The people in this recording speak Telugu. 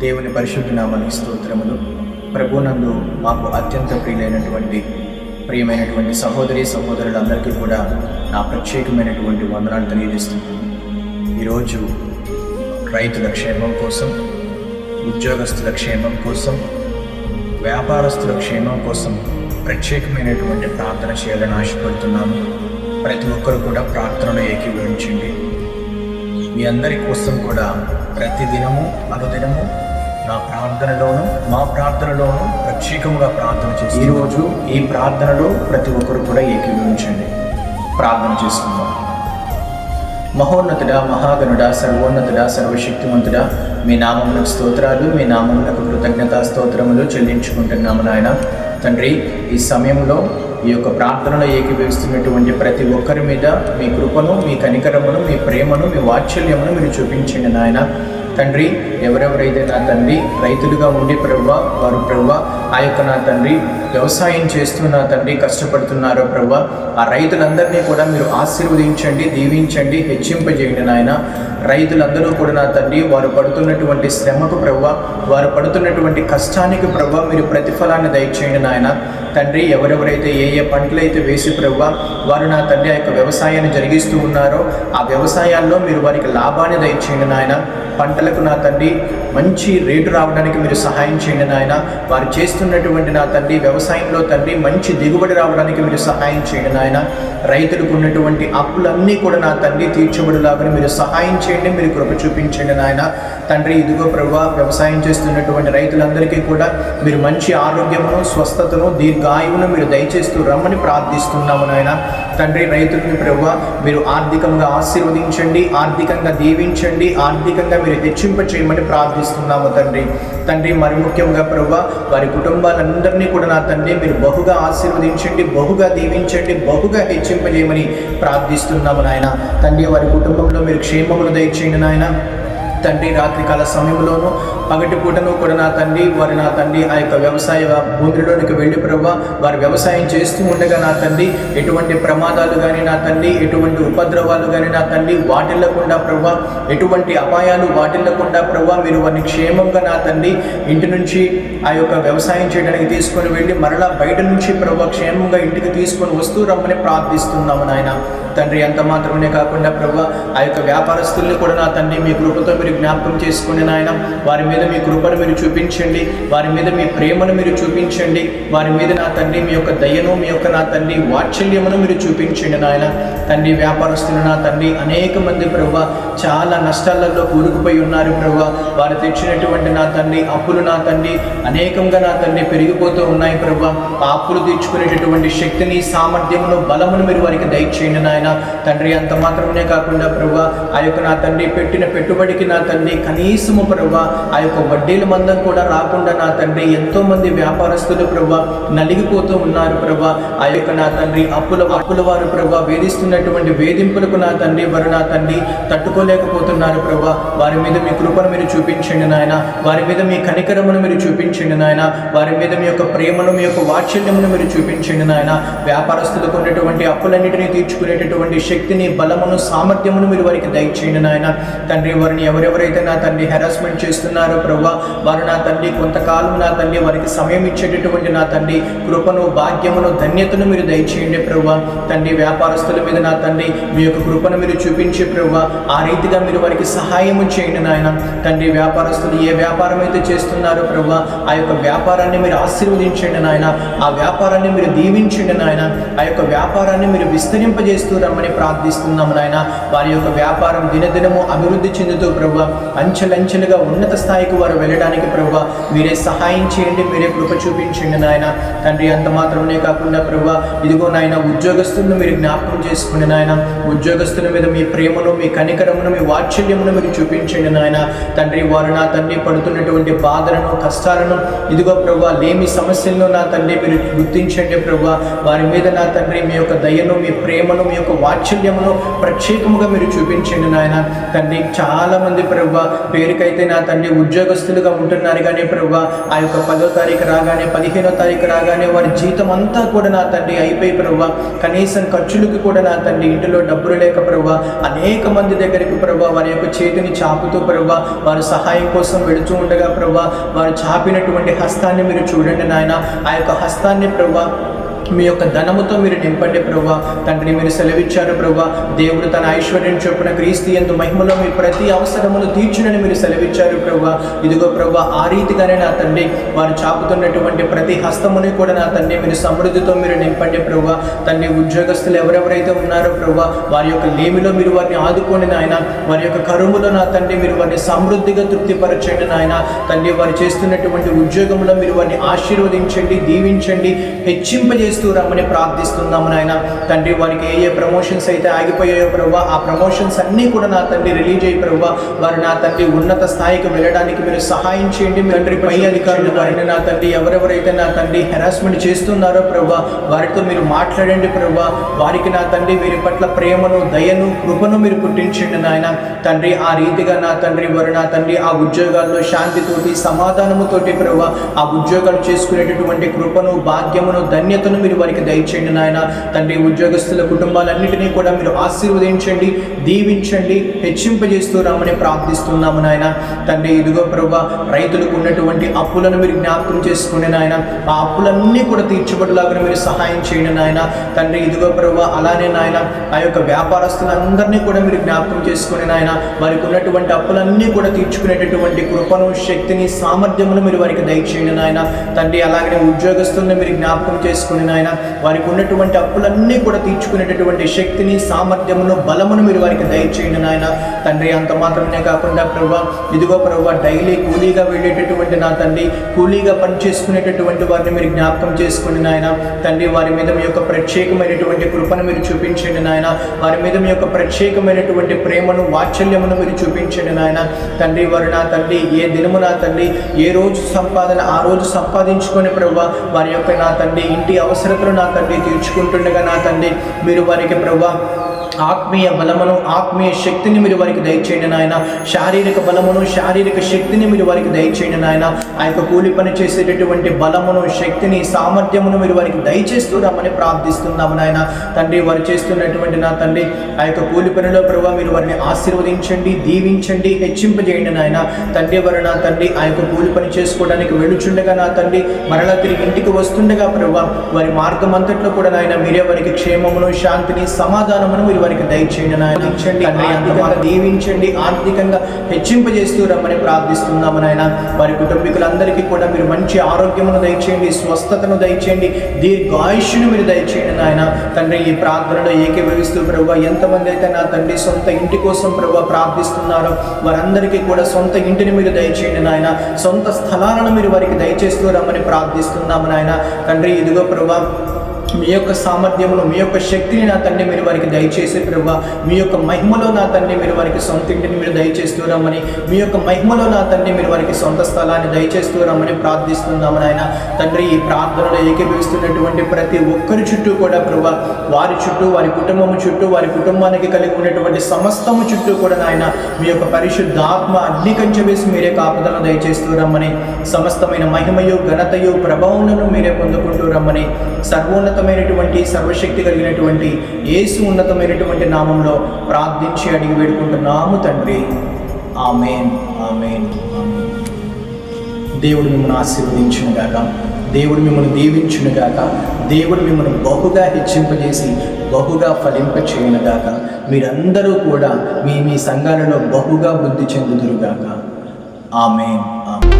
దేవుని పరిశుద్ధ నామానికి స్తోత్రములు. ప్రభునందు మాకు అత్యంత ప్రియమైనటువంటి సహోదరి సహోదరులందరికీ కూడా నా ప్రత్యేకమైనటువంటి వందనాలు తెలియజేస్తున్నాను. ఈరోజు రైతుల క్షేమం కోసం, ఉద్యోగస్తుల క్షేమం కోసం, వ్యాపారస్తుల క్షేమం కోసం ప్రత్యేకమైనటువంటి ప్రార్థన చేయాలని ఆశపడుతున్నాను. ప్రతి ఒక్కరు కూడా ప్రార్థనలో ఏకీభవించండి. మీ అందరి కోసం కూడా ప్రతిదినము అనుదినము మా ప్రార్థనలోనూ ప్రత్యేకంగా ప్రార్థన చేసి ఈరోజు ఈ ప్రార్థనలో ప్రతి ఒక్కరు కూడా ఏకీభవించండి. ప్రార్థన చేసుకుందాం. మహోన్నతుడా, మహాగణుడా, సర్వోన్నతుడా, సర్వశక్తివంతుడా, మీ నామములకు స్తోత్రాలు, మీ నామములకు కృతజ్ఞతా స్తోత్రములు చెల్లించుకుంటున్నాము నాయన. తండ్రి, ఈ సమయంలో ఈ యొక్క ప్రార్థనలో ఏకీభవిస్తున్నటువంటి ప్రతి ఒక్కరి మీద మీ కృపను, మీ కనికరమును, మీ ప్రేమను, మీ వాత్సల్యమును మీరు చూపించండి నాయన. తండ్రి, ఎవరెవరైతే నా తండ్రి రైతులుగా ఉండి ప్రభువా, వారు ప్రభువా ఆ యొక్క నా తండ్రి వ్యవసాయం చేస్తూ నా తండ్రి కష్టపడుతున్నారో ప్రభువా, ఆ రైతులందరినీ కూడా మీరు ఆశీర్వదించండి, దీవించండి, హెచ్చింపజేయండి నాయన. రైతులందరూ కూడా నా తండ్రి వారు పడుతున్నటువంటి శ్రమకు ప్రభువా, వారు పడుతున్నటువంటి కష్టానికి ప్రభువా మీరు ప్రతిఫలాన్ని దయచేయండి నాయన. తండ్రి, ఎవరెవరైతే ఏ పంటలు అయితే వేసి ప్రభువా వారు నా తండ్రి ఆ యొక్క వ్యవసాయాన్ని జరిగిస్తూ ఉన్నారో ఆ వ్యవసాయాల్లో మీరు వారికి లాభాన్ని దయచేయండి నాయన. పంటలకు నా తండ్రి మంచి రేటు రావడానికి మీరు సహాయం చేయండి నాయన. వారు చేస్తున్నటువంటి నా తండ్రి వ్యవసాయంలో తండ్రి మంచి దిగుబడి రావడానికి మీరు సహాయం చేయండి నాయన. రైతులకు ఉన్నటువంటి అప్పులన్నీ కూడా నా తండ్రి తీర్చబడిలాగా మీరు సహాయం చేయండి, మీరు కృప చూపించండి నాయన. తండ్రి, ఇదిగో ప్రభువా వ్యవసాయం చేస్తున్నటువంటి రైతులందరికీ కూడా మీరు మంచి ఆరోగ్యమును, స్వస్థతను, దీర్ఘాయువును మీరు దయచేస్తూ రమ్మని ప్రార్థిస్తున్నాము నాయన. తండ్రి, రైతులను ప్రభువా మీరు ఆర్థికంగా ఆశీర్వదించండి, ఆర్థికంగా దీవించండి, ఆర్థికంగా మీరు హెచ్చింపచేయమని ప్రార్థిస్తున్నాము తండ్రి. తండ్రి, మరి ముఖ్యంగా ప్రభువా వారి కుటుంబాలందరినీ కూడా నా తండ్రి మీరు బహుగా ఆశీర్వదించండి, బహుగా దీవించండి, బహుగా హెచ్చింపజేయమని ప్రార్థిస్తున్నాము నాయన. తండ్రి, వారి కుటుంబంలో మీరు క్షేమమును దయచేయండి నాయన. తండ్రి, రాత్రికాల సమయంలోనూ పగటి పూటను కూడా నా తండ్రి వారి నా తండ్రి ఆ యొక్క వ్యవసాయ భూమిలోనికి వెళ్ళి ప్రభువా వారు వ్యవసాయం చేస్తూ ఉండగా నా తండ్రి ఎటువంటి ప్రమాదాలు కానీ నా తండ్రి ఎటువంటి ఉపద్రవాలు కానీ నా తండ్రి వాటిల్లకుండా ప్రభువా, ఎటువంటి అపాయాలు వాటిల్లకుండా ప్రభువా మీరు వారిని క్షేమంగా నా తండ్రి ఇంటి నుంచి ఆ యొక్క వ్యవసాయం చేయడానికి తీసుకొని వెళ్ళి మరలా బయట నుంచి ప్రభువా క్షేమంగా ఇంటికి తీసుకొని వస్తూ రమ్మని ప్రార్థిస్తున్నాము నాయన. తండ్రి, అంత మాత్రమే కాకుండా ప్రభువా ఆ యొక్క వ్యాపారస్తుల్ని కూడా నా తండ్రి మీ కృపతో మీరు జ్ఞాపకం చేసుకుని నాయన. వారి మీద మీ కృపను మీరు చూపించండి, వారి మీద మీ ప్రేమను మీరు చూపించండి, వారి మీద నా తండ్రి మీ యొక్క దయను, మీ యొక్క నా తండ్రి వాత్సల్యమును మీరు చూపించండి నాయన. తండ్రి, వ్యాపారస్తులు నా తండ్రి అనేక మంది ప్రభువా చాలా నష్టాలలో కూరుకుపోయి ఉన్నారు ప్రభువా. వారు తెచ్చినటువంటి నా తండ్రి అప్పులు నా తండ్రి అనేకంగా నా తండ్రి పెరిగిపోతూ ఉన్నాయి ప్రభువా. ఆ అప్పులు తీర్చుకునేటటువంటి శక్తిని, సామర్థ్యమును, బలమును మీరు వారికి దయచేయండి నాయన. తండ్రి, అంత మాత్రమే కాకుండా ప్రభువా ఆ యొక్క నా తండ్రి పెట్టిన పెట్టుబడికి నా తండ్రి కనీసము ప్రభువా ఆ యొక్క వడ్డీల మందం కూడా రాకుండా నా తండ్రి ఎంతో మంది వ్యాపారస్తులు ప్రభువా నలిగిపోతూ ఉన్నారు ప్రభువా. ఆ యొక్క నా తండ్రి అప్పుల వారు ప్రభువా వేధిస్తున్నటువంటి వేధింపులకు నా తండ్రి వారు నా తండ్రి తట్టుకోలేకపోతున్నారు ప్రభువా. వారి మీద మీ కృపను మీరు చూపించండి నాయన, వారి మీద మీ కనికరమును మీరు చూపించండి నాయన, వారి మీద మీ యొక్క ప్రేమను, మీ యొక్క వాత్సల్యమును మీరు చూపించండి నాయన. వ్యాపారస్తులకు ఉన్నటువంటి అప్పులన్నిటినీ తీర్చుకునేటటువంటి శక్తిని, బలమును, సామర్థ్యమును మీరు వారికి దయచేయండి నాయన. తండ్రి, వారిని ఎవరెవరైతే నా తండ్రి హెరాస్మెంట్ చేస్తున్నారో ప్రభువా వారు నా తండ్రి కొంతకాలం నా తండ్రి వారికి సమయం ఇచ్చేటటువంటి నా తండ్రి కృపను, భాగ్యమును, ధన్యతను మీరు దయచేయండి ప్రభువా. తండ్రి, వ్యాపారస్తుల మీద నా తండ్రి మీ యొక్క కృపను మీరు చూపించి ప్రభువా ఆ రీతిగా మీరు వారికి సహాయము చేయండి నాయన. తండ్రి, వ్యాపారస్తులు ఏ వ్యాపారం అయితే చేస్తున్నారో ప్రభువా ఆ యొక్క వ్యాపారాన్ని మీరు ఆశీర్వదించండి నాయన, ఆ వ్యాపారాన్ని మీరు దీవించండి నాయన, ఆ యొక్క వ్యాపారాన్ని మీరు విస్తరింపజేస్తూ రమ్మని ప్రార్థిస్తున్నాము నాయన. వారి యొక్క వ్యాపారం దినదినము అభివృద్ధి చెందుతూ ప్రభువా అంచెలంచెలుగా ఉన్నత స్థాయికి వారు వెళ్ళడానికి ప్రభువా మీరే సహాయం చేయండి, మీరే కృప చూపించండి నాయన. తండ్రి, అంత మాత్రమే కాకుండా ప్రభువా ఇదిగో నాయన ఉద్యోగస్తులను మీరు జ్ఞాపకం చేసుకుని నాయన, ఉద్యోగస్తుల మీద మీ ప్రేమను, మీ కనికరమును, మీ వాత్సల్యమును మీరు చూపించండి నాయన. తండ్రి, వారు నా తండ్రి పడుతున్నటువంటి బాధలను, కష్టాలను ఇదిగో ప్రభువా లేమి సమస్యలను నా తండ్రి మీరు గుర్తించండి ప్రభువా. వారి మీద నా తండ్రి మీ యొక్క దయను, మీ ప్రేమను, మీ యొక్క యొక్క వాత్సల్యమును ప్రత్యేకముగా మీరు చూపించండి నాయన. తండ్రి చాలామంది ప్రభువా పేరుకైతే నా తండ్రి ఉద్యోగస్తులుగా ఉంటున్నారు కానీ ప్రభువా ఆ యొక్క 10వ తారీఖు రాగానే 15వ తారీఖు రాగానే వారి జీతం అంతా కూడా నా తండ్రి అయిపోయి ప్రభువా కనీసం ఖర్చులకు కూడా నా తండ్రి ఇంటిలో డబ్బులు లేక ప్రభువా అనేక మంది దగ్గరికి ప్రభువా వారి యొక్క చేతిని చాపుతూ ప్రభువా వారి సహాయం కోసం వెళుతూ ఉండగా ప్రభువా వారు చాపినటువంటి హస్తాన్ని మీరు చూడండి నాయన. ఆ యొక్క హస్తాన్ని ప్రభువా మీ యొక్క ధనముతో మీరు నింపండి ప్రభువా. తండ్రి మీరు సెలవిచ్చారు ప్రభువా, దేవుడు తన ఐశ్వర్యం చొప్పున క్రీస్తు యందు మహిమలో మీ ప్రతి అవసరమును తీర్చునని మీరు సెలవిచ్చారు ప్రభువా. ఇదిగో ప్రభువా ఆ రీతిగానే నా తండ్రి వారు చాపుతున్నటువంటి ప్రతి హస్తముని కూడా నా తండ్రి మీరు సమృద్ధితో మీరు నింపండి ప్రభువా. తండ్రి ఉద్యోగస్తులు ఎవరెవరైతే ఉన్నారో ప్రభువా వారి యొక్క లేమిలో మీరు వారిని ఆదుకోండి నాయన. వారి యొక్క కరువులో నా తండ్రి మీరు వారిని సమృద్ధిగా తృప్తిపరచండి నాయన. తండ్రి వారు చేస్తున్నటువంటి ఉద్యోగంలో మీరు వారిని ఆశీర్వదించండి, దీవించండి, హెచ్చింపజేస్తూ రమ్మని ప్రార్థిస్తున్నాము నాయన. తండ్రి వారికి ఏ ప్రమోషన్స్ అయితే ఆగిపోయాయో ప్రభువా ఆ ప్రమోషన్స్ అన్నీ కూడా నా తండ్రి రిలీజ్ అయ్యి ప్రభువా వారు నా తండ్రి ఉన్నత స్థాయికి వెళ్ళడానికి మీరు సహాయం చేయండి. తండ్రి పై అధికారులు వారిని నా తండ్రి ఎవరెవరైతే నా తండ్రి హెరాస్మెంట్ చేస్తున్నారో ప్రభువా వారితో మీరు మాట్లాడండి ప్రభువా. వారికి నా తండ్రి వీరి పట్ల ప్రేమను, దయను, కృపను మీరు పుట్టించండి నాయన. తండ్రి ఆ రీతిగా నా తండ్రి వారు నా తండ్రి ఆ ఉద్యోగాల్లో శాంతితోటి సమాధానముతోటి ప్రభువా ఆ ఉద్యోగాలు చేసుకునేటటువంటి కృపను, భాగ్యమును, ధన్యతను మీరు వారికి దయచేయండి నాయన. తండ్రి ఉద్యోగస్తుల కుటుంబాలన్నిటినీ కూడా మీరు ఆశీర్వదించండి, దీవించండి, హెచ్చింపజేస్తూ రమ్మని ప్రార్థిస్తున్నాము నాయన. తండ్రి ఇదిగో ప్రభువా రైతులకు ఉన్నటువంటి అప్పులను మీరు జ్ఞాపకం చేసుకునే నాయన. ఆ అప్పులన్నీ కూడా తీర్చబడలాగా మీరు సహాయం చేయండి నాయన. తండ్రి ఇదిగో ప్రభువా అలానే నాయన ఆ యొక్క వ్యాపారస్తులందరినీ కూడా మీరు జ్ఞాపకం చేసుకునే నాయన. వారికి ఉన్నటువంటి అప్పులన్నీ కూడా తీర్చుకునేటటువంటి కృపను, శక్తిని, సామర్థ్యమును మీరు వారికి దయచేయండి నాయన. తండ్రి అలాగే ఉద్యోగస్తులను మీరు జ్ఞాపకం చేసుకుని నాయన వారికి ఉన్నటువంటి అప్పులన్నీ కూడా తీర్చుకునేటటువంటి శక్తిని, సామర్థ్యమును, బలమును మీరు వారికి దయచేయండి నాయన. తండ్రి అంత మాత్రమే కాకుండా ప్రభువా ఇదిగో ప్రభువా డైలీ కూలీగా వెళ్ళేటటువంటి నా తండ్రి కూలీగా పని చేసుకునేటటువంటి వారిని మీరు జ్ఞాపకం చేసుకుని నాయన. తండ్రి వారి మీద మీ యొక్క ప్రత్యేకమైనటువంటి కృపను మీరు చూపించండి నాయన. వారి మీద మీ యొక్క ప్రత్యేకమైనటువంటి ప్రేమను, వాత్సల్యమును మీరు చూపించండి నాయన. తండ్రి వారు నా తండ్రి ఏ దినము నా తండ్రి ఏ రోజు సంపాదన ఆ రోజు సంపాదించుకొని ప్రభువా వారి యొక్క నా తండ్రి ఇంటి అవసరతలు నా తండ్రి తీర్చుకుంటుండగా నా తండ్రి మీరు వారికి ప్రభువా ఆత్మీయ బలమును, ఆత్మీయ శక్తిని మీరు వారికి దయచేయండి నాయన. శారీరక బలమును, శారీరక శక్తిని మీరు వారికి దయచేయండి నాయన. ఆ యొక్క కూలి పని చేసేటటువంటి బలమును, శక్తిని, సామర్థ్యమును మీరు వారికి దయచేస్తూ రమ్మని ప్రార్థిస్తున్నాము నాయన. తండ్రి వారు చేస్తున్నటువంటి నా తండ్రి ఆ యొక్క కూలి పనిలో ప్రభువా మీరు వారిని ఆశీర్వదించండి, దీవించండి, హెచ్చింపజేయండి నాయన. తండ్రి వారు నా తండ్రి ఆ యొక్క కూలి పని చేసుకోవడానికి వెళ్ళుచుండగా నా తండ్రి మరలా తిరిగి ఇంటికి వస్తుండగా ప్రభువా వారి మార్గం అంతట్లో కూడా నాయన మీరే వారికి క్షేమమును, శాంతిని, సమాధానమును మీరు వారికి దయచేయండి నాయన. ఆర్థికంగా దీవించండి, ఆర్థికంగా హెచ్చింపజేస్తూ రమ్మని ప్రార్థిస్తున్నాము నాయన. వారి కుటుంబీకులందరికీ కూడా మీరు మంచి ఆరోగ్యమును దయచేయండి, స్వస్థతను దయచేయండి, దీర్ఘాయుష్ను మీరు దయచేయండి నాయన. తండ్రి ఈ ప్రార్థనలో ఏకీభవిస్తూ ప్రభువా ఎంతమంది అయితే నా తండ్రి సొంత ఇంటి కోసం ప్రభువా ప్రార్థిస్తున్నారో వారందరికీ కూడా సొంత ఇంటిని మీరు దయచేయండి నాయన. సొంత స్థలాలను మీరు వారికి దయచేస్తూ రమ్మని ప్రార్థిస్తున్నాము నాయన. తండ్రి ఇదిగో ప్రభువా మీ యొక్క సామర్థ్యమును, మీ యొక్క శక్తిని నా తండ్రి మీరు వారికి దయచేసి ప్రభువా మీ యొక్క మహిమలో నా తండ్రి మీరు వారికి సొంత ఇంటిని మీరు దయచేస్తూ రమ్మని, మీ యొక్క మహిమలో నా తండ్రి మీరు వారికి సొంత స్థలాన్ని దయచేస్తూ రమ్మని ప్రార్థిస్తున్నాము నాయన. తండ్రి ఈ ప్రార్థనలో ఏకీభవిస్తున్నటువంటి ప్రతి ఒక్కరి చుట్టూ కూడా ప్రభువా వారి చుట్టూ, వారి కుటుంబము చుట్టూ, వారి కుటుంబానికి కలిగి ఉన్నటువంటి సమస్తము చుట్టూ కూడా నాయన మీ యొక్క పరిశుద్ధాత్మ అగ్ని కంచె వేసి మీరే కాపుదలను దయచేస్తూ రమ్మని, సమస్తమైన మహిమయు, ఘనతయు, ప్రభావములను మీరే పొందుకుంటూ రమ్మని సర్వోన్నతమైనటువంటి, సర్వశక్తి కలిగినటువంటి యేసు ఉన్నతమైనటువంటి నామంలో ప్రార్థించి అడిగి వేడుకుంటున్నాము తండ్రి. ఆమేన్, ఆమేన్, ఆమేన్. దేవుడు మిమ్మల్ని ఆశీర్వదించును గాక, దేవుడు మిమ్మల్ని దీవించును గాక, దేవుడు మిమ్మల్ని బహుగా హెచ్చింపజేసి బహుగా ఫలింపచేయును గాక. మీరందరూ కూడా మీ మీ సంఘాలలో బహుగా వృద్ధి చెందుదురు గాక. ఆమేన్, ఆమేన్.